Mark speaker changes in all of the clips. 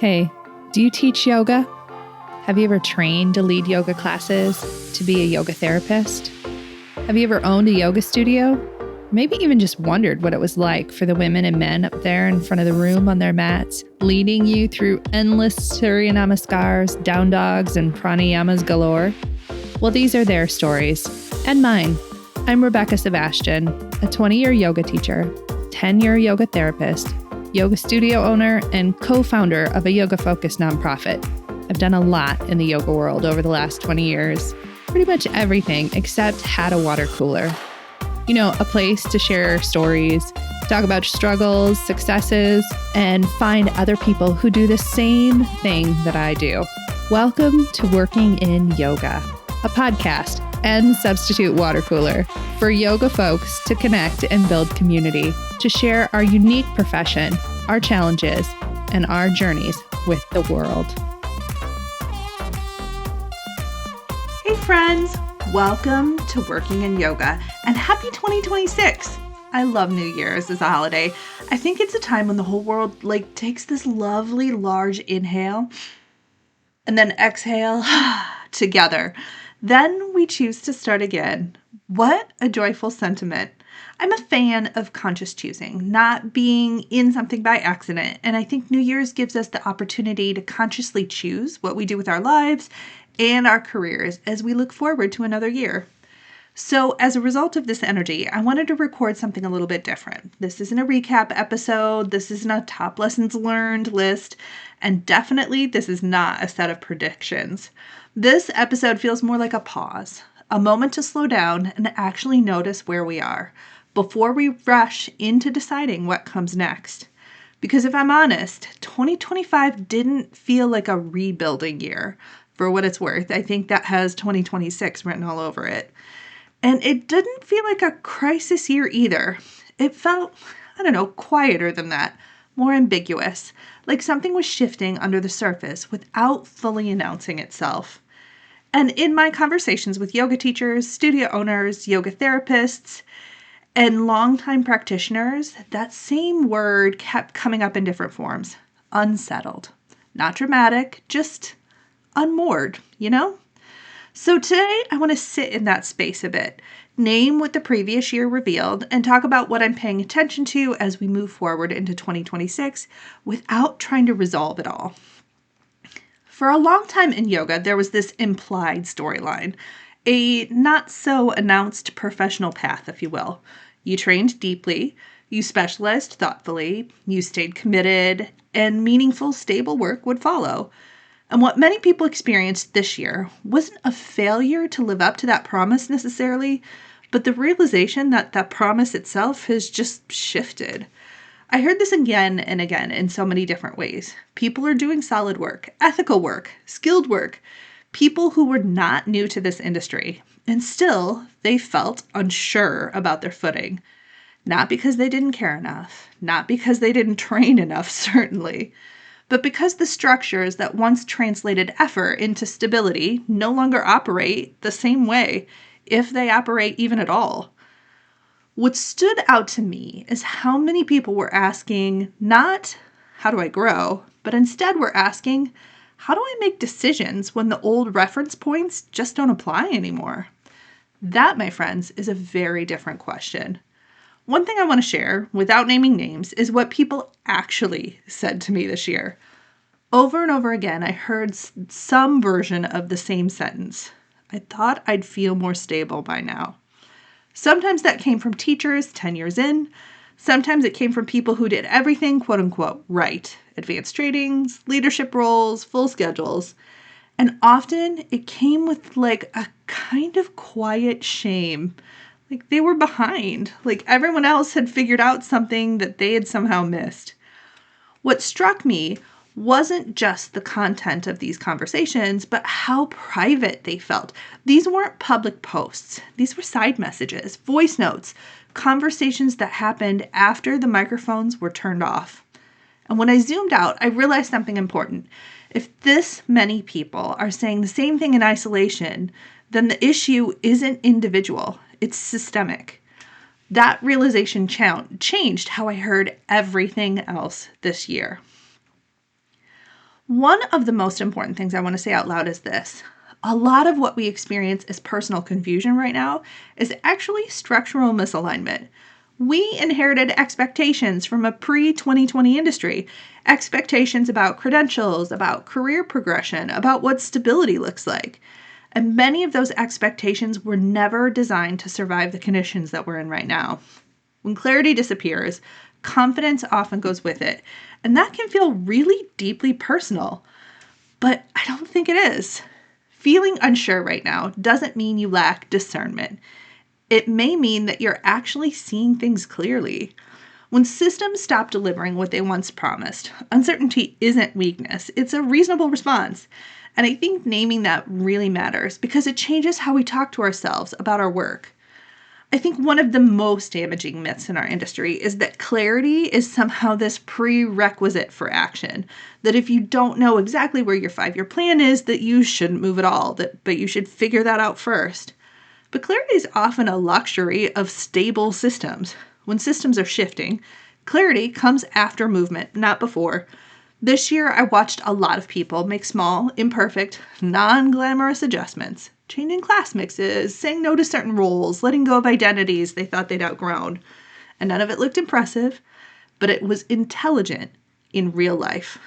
Speaker 1: Hey, do you teach yoga? Have you ever trained to lead yoga classes, to be a yoga therapist? Have you ever owned a yoga studio? Maybe even just wondered what it was like for the women and men up there in front of the room on their mats, leading you through endless Surya Namaskars, down dogs, and pranayamas galore? Well, these are their stories, and mine. I'm Rebecca Sebastian, a 20-year yoga teacher, 10-year yoga therapist, yoga studio owner, and co-founder of a yoga-focused nonprofit. I've done a lot in the yoga world over the last 20 years, pretty much everything except had a water cooler. You know, a place to share stories, talk about struggles, successes, and find other people who do the same thing that I do. Welcome to Working in Yoga, a podcast and substitute water cooler for yoga folks to connect and build community, to share our unique profession, our challenges, and our journeys with the world.
Speaker 2: Hey friends, welcome to Working in Yoga and happy 2026. I love New Year's as a holiday. I think it's a time when the whole world takes this lovely large inhale and then exhale together. Then we choose to start again. What a joyful sentiment. I'm a fan of conscious choosing, not being in something by accident. And I think New Year's gives us the opportunity to consciously choose what we do with our lives and our careers as we look forward to another year. So as a result of this energy, I wanted to record something a little bit different. This isn't a recap episode. This isn't a top lessons learned list. And definitely this is not a set of predictions. This episode feels more like a pause, a moment to slow down and actually notice where we are before we rush into deciding what comes next. Because if I'm honest, 2025 didn't feel like a rebuilding year. For what it's worth, I think that has 2026 written all over it. And it didn't feel like a crisis year either. It felt, quieter than that, more ambiguous, like something was shifting under the surface without fully announcing itself. And in my conversations with yoga teachers, studio owners, yoga therapists, and longtime practitioners, that same word kept coming up in different forms. Unsettled. Not dramatic, just unmoored, you know? So today I want to sit in that space a bit, name what the previous year revealed, and talk about what I'm paying attention to as we move forward into 2026 without trying to resolve it all. For a long time in yoga, there was this implied storyline, a not so announced professional path, if you will. You trained deeply, you specialized thoughtfully, you stayed committed, and meaningful, stable work would follow. And what many people experienced this year wasn't a failure to live up to that promise necessarily, but the realization that that promise itself has just shifted. I heard this again and again in so many different ways. People are doing solid work, ethical work, skilled work, people who were not new to this industry, and still they felt unsure about their footing. Not because they didn't care enough, not because they didn't train enough, certainly, but because the structures that once translated effort into stability no longer operate the same way, if they operate even at all. What stood out to me is how many people were asking not, how do I grow, but instead were asking, how do I make decisions when the old reference points just don't apply anymore? That, my friends, is a very different question. One thing I want to share, without naming names, is what people actually said to me this year. Over and over again, I heard some version of the same sentence. I thought I'd feel more stable by now. Sometimes that came from teachers 10 years in. Sometimes it came from people who did everything, quote unquote, right. Advanced trainings, leadership roles, full schedules. And often it came with a kind of quiet shame. Like they were behind. Like everyone else had figured out something that they had somehow missed. What struck me wasn't just the content of these conversations, but how private they felt. These weren't public posts. These were side messages, voice notes, conversations that happened after the microphones were turned off. And when I zoomed out, I realized something important. If this many people are saying the same thing in isolation, then the issue isn't individual, it's systemic. That realization changed how I heard everything else this year. One of the most important things I want to say out loud is this. A lot of what we experience as personal confusion right now is actually structural misalignment. We inherited expectations from a pre-2020 industry, expectations about credentials, about career progression, about what stability looks like. And many of those expectations were never designed to survive the conditions that we're in right now. When clarity disappears, confidence often goes with it, and that can feel really deeply personal. But I don't think it is. Feeling unsure right now doesn't mean you lack discernment. It may mean that you're actually seeing things clearly. When systems stop delivering what they once promised, uncertainty isn't weakness, it's a reasonable response. And I think naming that really matters because it changes how we talk to ourselves about our work. I think one of the most damaging myths in our industry is that clarity is somehow this prerequisite for action. That if you don't know exactly where your 5-year plan is, that you shouldn't move at all, but you should figure that out first. But clarity is often a luxury of stable systems. When systems are shifting, clarity comes after movement, not before. This year, I watched a lot of people make small, imperfect, non-glamorous adjustments, changing class mixes, saying no to certain roles, letting go of identities they thought they'd outgrown. And none of it looked impressive, but it was intelligent in real life.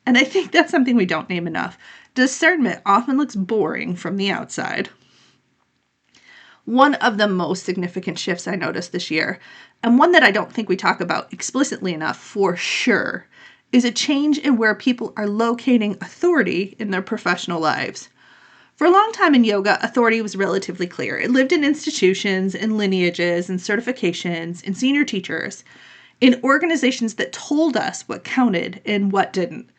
Speaker 2: And I think that's something we don't name enough. Discernment often looks boring from the outside. One of the most significant shifts I noticed this year, and one that I don't think we talk about explicitly enough for sure, is a change in where people are locating authority in their professional lives. For a long time in yoga, authority was relatively clear. It lived in institutions, in lineages, in certifications, in senior teachers, in organizations that told us what counted and what didn't.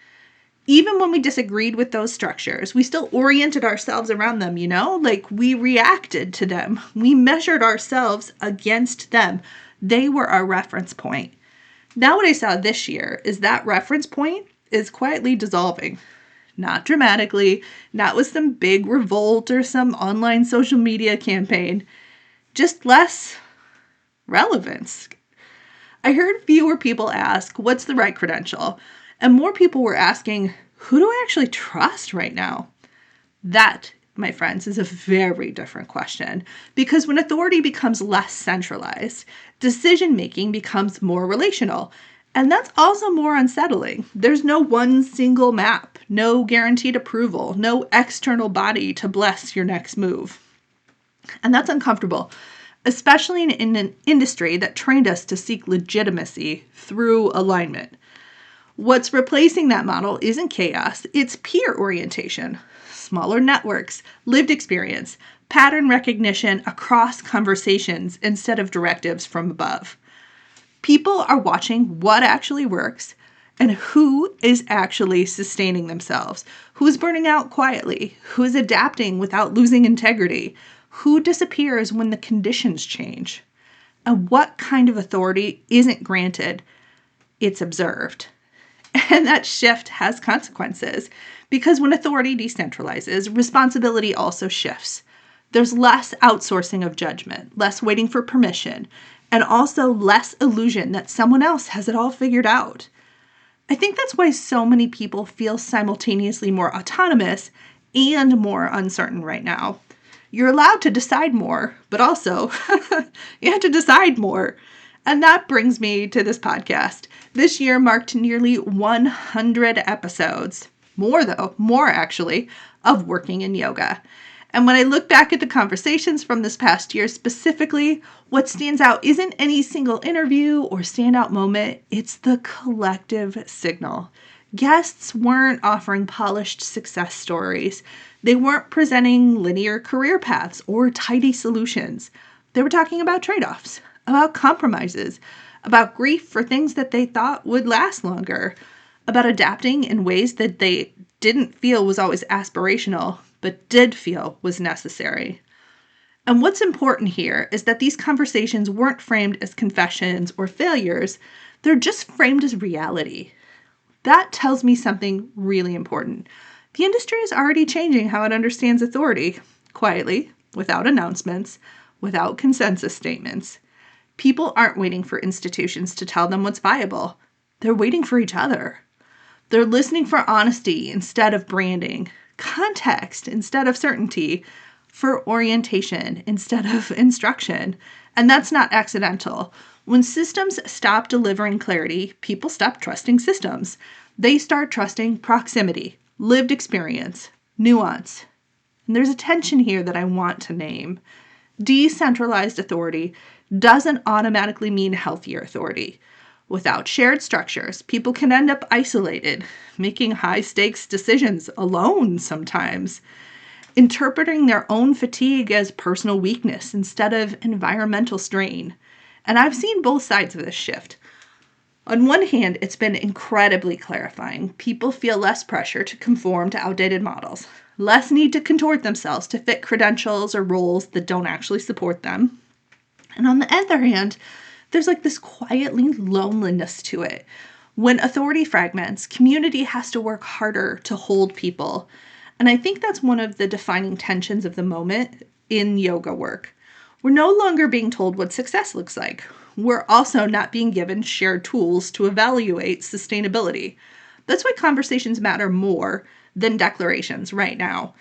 Speaker 2: Even when we disagreed with those structures, we still oriented ourselves around them, like we reacted to them. We measured ourselves against them. They were our reference point. Now what I saw this year is that reference point is quietly dissolving. Not dramatically, not with some big revolt or some online social media campaign, just less relevance. I heard fewer people ask, what's the right credential? And more people were asking, who do I actually trust right now? That, my friends, is a very different question because when authority becomes less centralized, decision-making becomes more relational. And that's also more unsettling. There's no one single map, no guaranteed approval, no external body to bless your next move. And that's uncomfortable, especially in an industry that trained us to seek legitimacy through alignment. What's replacing that model isn't chaos, it's peer orientation, smaller networks, lived experience, pattern recognition across conversations instead of directives from above. People are watching what actually works and who is actually sustaining themselves, who is burning out quietly, who is adapting without losing integrity, who disappears when the conditions change, and what kind of authority isn't granted, it's observed. And that shift has consequences because when authority decentralizes, responsibility also shifts. There's less outsourcing of judgment, less waiting for permission, and also less illusion that someone else has it all figured out. I think that's why so many people feel simultaneously more autonomous and more uncertain right now. You're allowed to decide more, but also you have to decide more. And that brings me to this podcast. This year marked nearly 100 episodes, more actually, of Working in Yoga. And when I look back at the conversations from this past year specifically, what stands out isn't any single interview or standout moment, it's the collective signal. Guests weren't offering polished success stories. They weren't presenting linear career paths or tidy solutions. They were talking about trade-offs, about compromises, about grief for things that they thought would last longer, about adapting in ways that they didn't feel was always aspirational, but did feel was necessary. And what's important here is that these conversations weren't framed as confessions or failures, they're just framed as reality. That tells me something really important. The industry is already changing how it understands authority, quietly, without announcements, without consensus statements. People aren't waiting for institutions to tell them what's viable. They're waiting for each other. They're listening for honesty instead of branding, context instead of certainty, for orientation instead of instruction. And that's not accidental. When systems stop delivering clarity, people stop trusting systems. They start trusting proximity, lived experience, nuance. And there's a tension here that I want to name. Decentralized authority doesn't automatically mean healthier authority. Without shared structures, people can end up isolated, making high-stakes decisions alone sometimes, interpreting their own fatigue as personal weakness instead of environmental strain. And I've seen both sides of this shift. On one hand, it's been incredibly clarifying. People feel less pressure to conform to outdated models, less need to contort themselves to fit credentials or roles that don't actually support them. And on the other hand, there's like this quietly loneliness to it. When authority fragments, community has to work harder to hold people. And I think that's one of the defining tensions of the moment in yoga work. We're no longer being told what success looks like. We're also not being given shared tools to evaluate sustainability. That's why conversations matter more than declarations right now.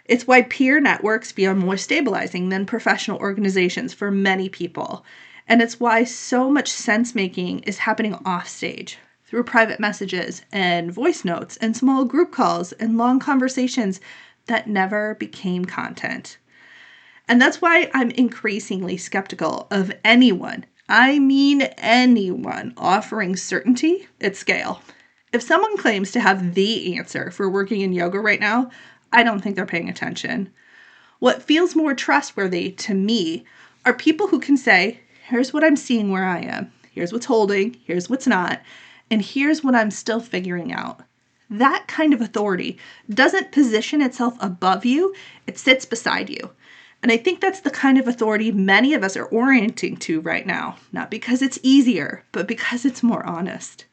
Speaker 2: It's why peer networks feel more stabilizing than professional organizations for many people. And it's why so much sense-making is happening offstage, through private messages and voice notes and small group calls and long conversations that never became content. And that's why I'm increasingly skeptical of anyone, I mean anyone, offering certainty at scale. If someone claims to have the answer for working in yoga right now, I don't think they're paying attention. What feels more trustworthy to me are people who can say, here's what I'm seeing where I am, here's what's holding, here's what's not, and here's what I'm still figuring out. That kind of authority doesn't position itself above you, it sits beside you. And I think that's the kind of authority many of us are orienting to right now, not because it's easier, but because it's more honest.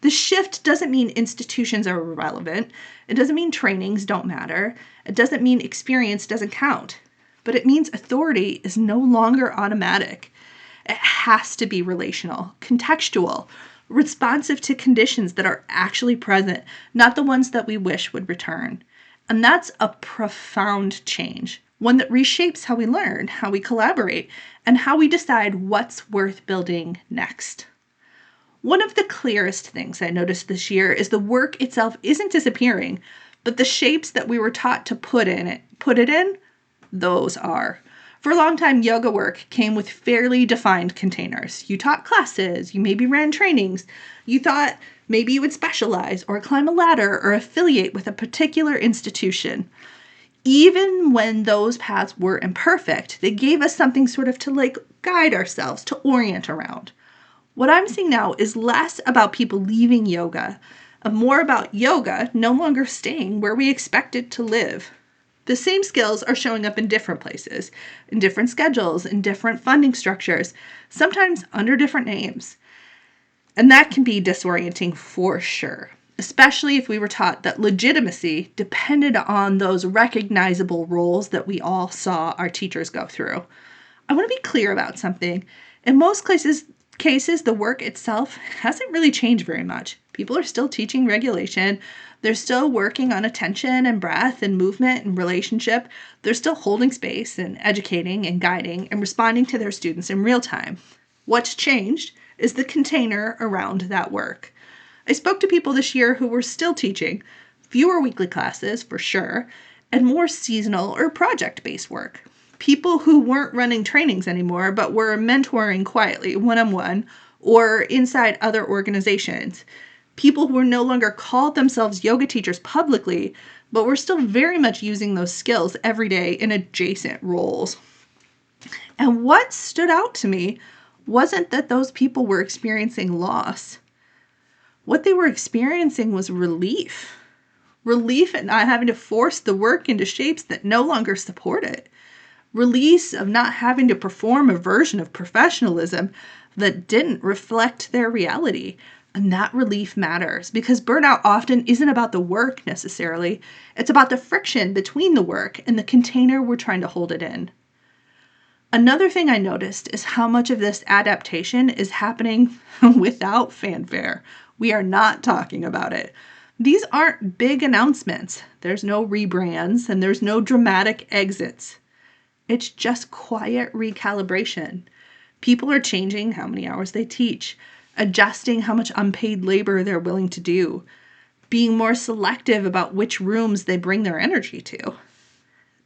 Speaker 2: The shift doesn't mean institutions are irrelevant. It doesn't mean trainings don't matter. It doesn't mean experience doesn't count. But it means authority is no longer automatic. It has to be relational, contextual, responsive to conditions that are actually present, not the ones that we wish would return. And that's a profound change, one that reshapes how we learn, how we collaborate, and how we decide what's worth building next. One of the clearest things I noticed this year is the work itself isn't disappearing, but the shapes that we were taught to put it in, those are. For a long time, yoga work came with fairly defined containers. You taught classes, you maybe ran trainings, you thought maybe you would specialize or climb a ladder or affiliate with a particular institution. Even when those paths were imperfect, they gave us something sort of to guide ourselves, to orient around. What I'm seeing now is less about people leaving yoga, and more about yoga no longer staying where we expect it to live. The same skills are showing up in different places, in different schedules, in different funding structures, sometimes under different names. And that can be disorienting for sure, especially if we were taught that legitimacy depended on those recognizable roles that we all saw our teachers go through. I want to be clear about something. In most cases, the work itself hasn't really changed very much. People are still teaching regulation. They're still working on attention and breath and movement and relationship. They're still holding space and educating and guiding and responding to their students in real time. What's changed is the container around that work. I spoke to people this year who were still teaching, fewer weekly classes for sure, and more seasonal or project-based work. People who weren't running trainings anymore, but were mentoring quietly, one-on-one, or inside other organizations. People who were no longer called themselves yoga teachers publicly, but were still very much using those skills every day in adjacent roles. And what stood out to me wasn't that those people were experiencing loss. What they were experiencing was relief. Relief at not having to force the work into shapes that no longer support it. Release of not having to perform a version of professionalism that didn't reflect their reality. And that relief matters because burnout often isn't about the work necessarily. It's about the friction between the work and the container we're trying to hold it in. Another thing I noticed is how much of this adaptation is happening without fanfare. We are not talking about it. These aren't big announcements. There's no rebrands and there's no dramatic exits. It's just quiet recalibration. People are changing how many hours they teach, adjusting how much unpaid labor they're willing to do, being more selective about which rooms they bring their energy to.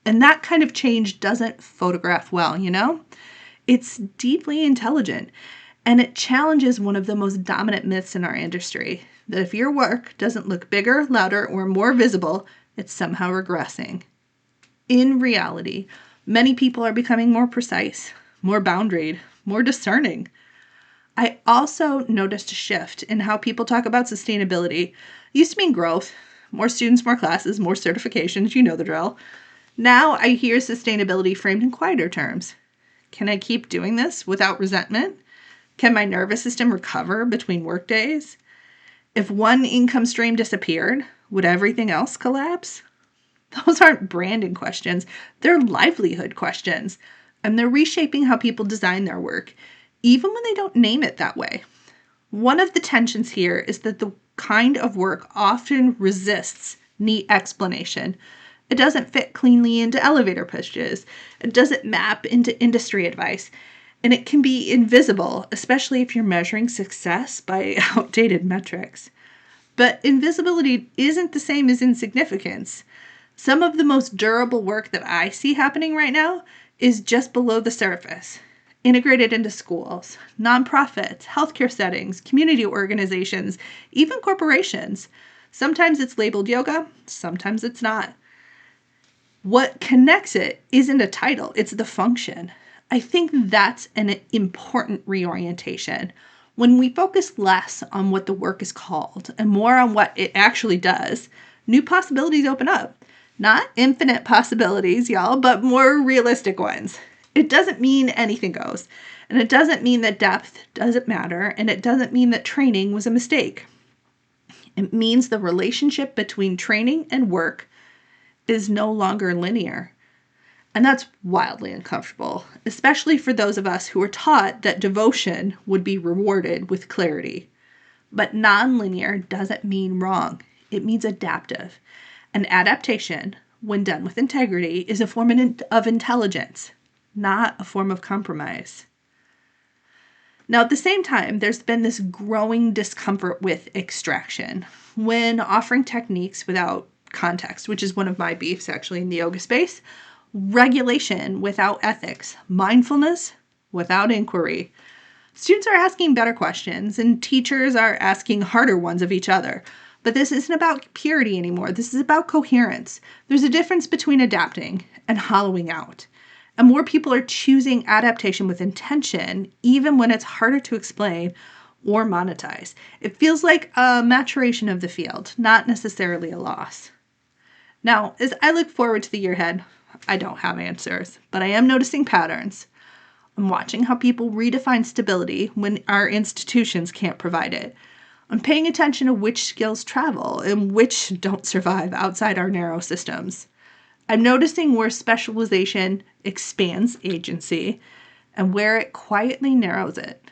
Speaker 2: And that kind of change doesn't photograph well, you know? It's deeply intelligent, and it challenges one of the most dominant myths in our industry, that if your work doesn't look bigger, louder, or more visible, it's somehow regressing. In reality, many people are becoming more precise, more boundaried, more discerning. I also noticed a shift in how people talk about sustainability. It used to mean growth, more students, more classes, more certifications, you know the drill. Now I hear sustainability framed in quieter terms. Can I keep doing this without resentment? Can my nervous system recover between work days? If one income stream disappeared, would everything else collapse? Those aren't branding questions. They're livelihood questions. And they're reshaping how people design their work, even when they don't name it that way. One of the tensions here is that the kind of work often resists neat explanation. It doesn't fit cleanly into elevator pitches. It doesn't map into industry advice. And it can be invisible, especially if you're measuring success by outdated metrics. But invisibility isn't the same as insignificance. Some of the most durable work that I see happening right now is just below the surface, integrated into schools, nonprofits, healthcare settings, community organizations, even corporations. Sometimes it's labeled yoga, sometimes it's not. What connects it isn't a title, it's the function. I think that's an important reorientation. When we focus less on what the work is called and more on what it actually does, new possibilities open up. Not infinite possibilities, y'all, but more realistic ones. It doesn't mean anything goes. And it doesn't mean that depth doesn't matter. And it doesn't mean that training was a mistake. It means the relationship between training and work is no longer linear. And that's wildly uncomfortable, especially for those of us who were taught that devotion would be rewarded with clarity. But nonlinear doesn't mean wrong. It means adaptive. And adaptation, when done with integrity, is a form of intelligence, not a form of compromise. Now, at the same time, there's been this growing discomfort with extraction. When offering techniques without context, which is one of my beefs actually in the yoga space, regulation without ethics, mindfulness without inquiry. Students are asking better questions and teachers are asking harder ones of each other. But this isn't about purity anymore. This is about coherence. There's a difference between adapting and hollowing out. And more people are choosing adaptation with intention, even when it's harder to explain or monetize. It feels like a maturation of the field, not necessarily a loss. Now, as I look forward to the year ahead, I don't have answers, but I am noticing patterns. I'm watching how people redefine stability when our institutions can't provide it. I'm paying attention to which skills travel and which don't survive outside our narrow systems. I'm noticing where specialization expands agency and where it quietly narrows it.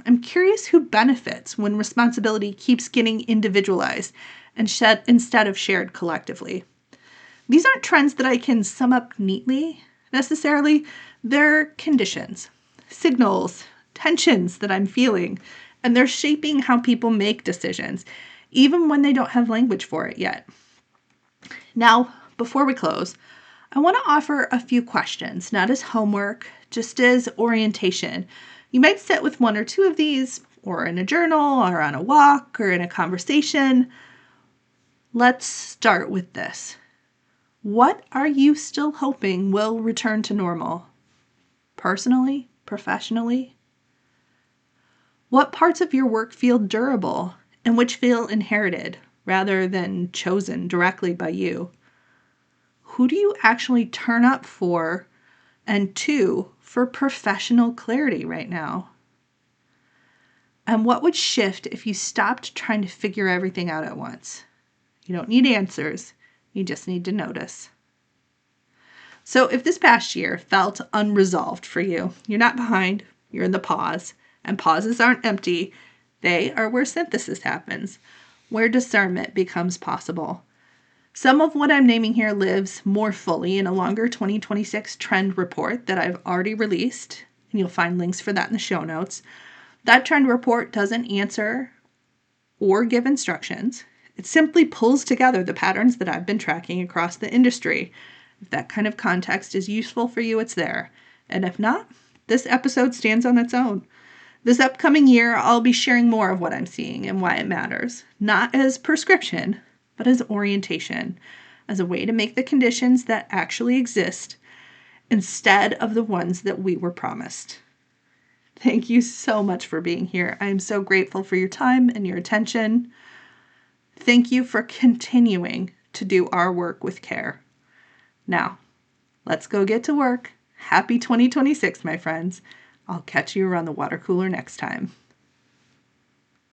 Speaker 2: I'm curious who benefits when responsibility keeps getting individualized and instead of shared collectively. These aren't trends that I can sum up neatly necessarily. They're conditions, signals, tensions that I'm feeling, and they're shaping how people make decisions, even when they don't have language for it yet. Now, before we close, I want to offer a few questions, not as homework, just as orientation. You might sit with one or two of these, or in a journal, or on a walk, or in a conversation. Let's start with this. What are you still hoping will return to normal? Personally, professionally? What parts of your work feel durable and which feel inherited rather than chosen directly by you? Who do you actually turn up for and to for professional clarity right now? And what would shift if you stopped trying to figure everything out at once? You don't need answers. You just need to notice. So if this past year felt unresolved for you, you're not behind, you're in the pause. And pauses aren't empty. They are where synthesis happens. where discernment becomes possible. Some of what I'm naming here lives more fully in a longer 2026 trend report that I've already released, and you'll find links for that in the show notes. That trend report doesn't answer or give instructions. It simply pulls together the patterns that I've been tracking across the industry. If that kind of context is useful for you, it's there. And if not, this episode stands on its own. This upcoming year, I'll be sharing more of what I'm seeing and why it matters, not as prescription, but as orientation, as a way to make the conditions that actually exist instead of the ones that we were promised. Thank you so much for being here. I am so grateful for your time and your attention. Thank you for continuing to do our work with care. Now, let's go get to work. Happy 2026, my friends. I'll catch you around the water cooler next time.